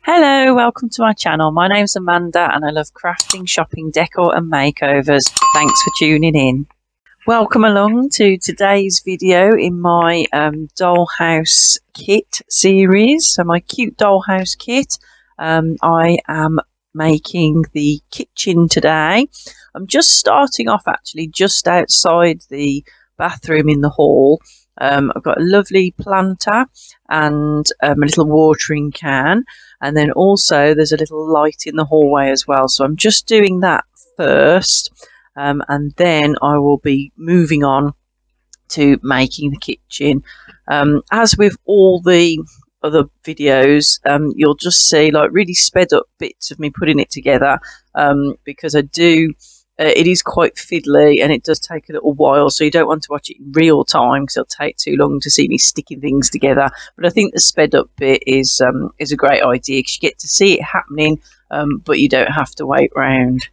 Hello, welcome to my channel. My name's Amanda and I love crafting, shopping, decor and makeovers. Thanks for tuning in. Welcome along to today's video in my Dollhouse kit series. So my cute Dollhouse kit. I am making the kitchen today. I'm just starting off actually just outside the bathroom in the hall. I've got a lovely planter and a little watering can, and then also there's a little light in the hallway as well. So I'm just doing that first, and then I will be moving on to making the kitchen. As with all the other videos, you'll just see like really sped up bits of me putting it together, because I do it is quite fiddly and it does take a little while, so you don't want to watch it in real time because it'll take too long to see me sticking things together. But I think the sped up bit is a great idea because you get to see it happening, but you don't have to wait round.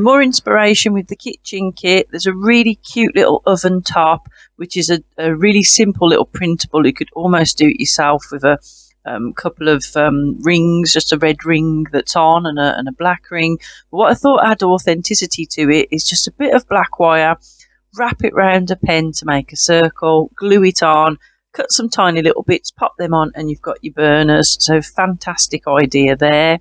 More inspiration with the kitchen kit. There's a really cute little oven top, which is a really simple little printable. You could almost do it yourself with a couple of rings, just a red ring that's on and a black ring. But what I thought had authenticity to it is just a bit of black wire, wrap it round a pen to make a circle, glue it on, cut some tiny little bits, pop them on, and you've got your burners. So fantastic idea there.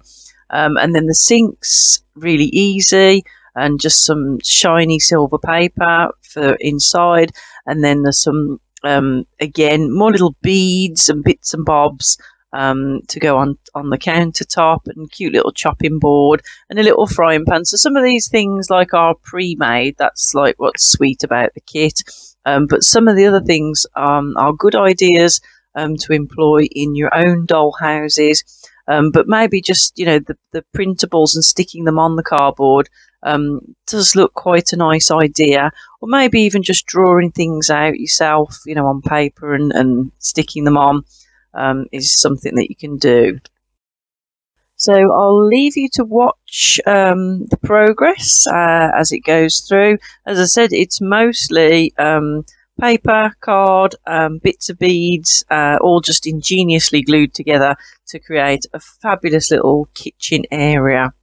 And then the sink's really easy, and just some shiny silver paper for inside. And then there's some, again, more little beads and bits and bobs to go on the countertop, and cute little chopping board and a little frying pan. So some of these things like are pre-made. That's like what's sweet about the kit. But some of the other things are good ideas to employ in your own doll houses. But maybe just, the printables and sticking them on the cardboard does look quite a nice idea. Or maybe even just drawing things out yourself, on paper and sticking them on is something that you can do. So I'll leave you to watch the progress as it goes through. As I said, it's mostly paper, card, bits of beads, all just ingeniously glued together to create a fabulous little kitchen area.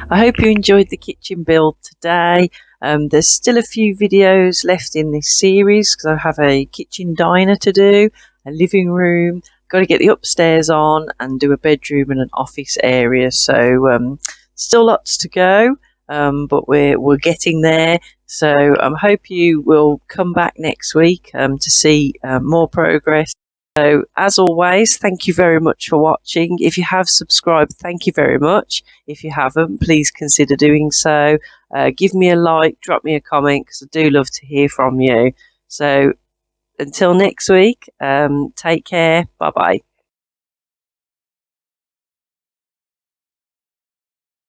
I hope you enjoyed the kitchen build today. There's still a few videos left in this series because I have a kitchen diner to do, a living room, got to get the upstairs on and do a bedroom and an office area. So still lots to go, but we're getting there. So I hope you will come back next week to see more progress. So as always, thank you very much for watching. If you have subscribed, thank you very much. If you haven't, please consider doing so. Give me a like, drop me a comment, because I do love to hear from you. So until next week, take care. Bye bye.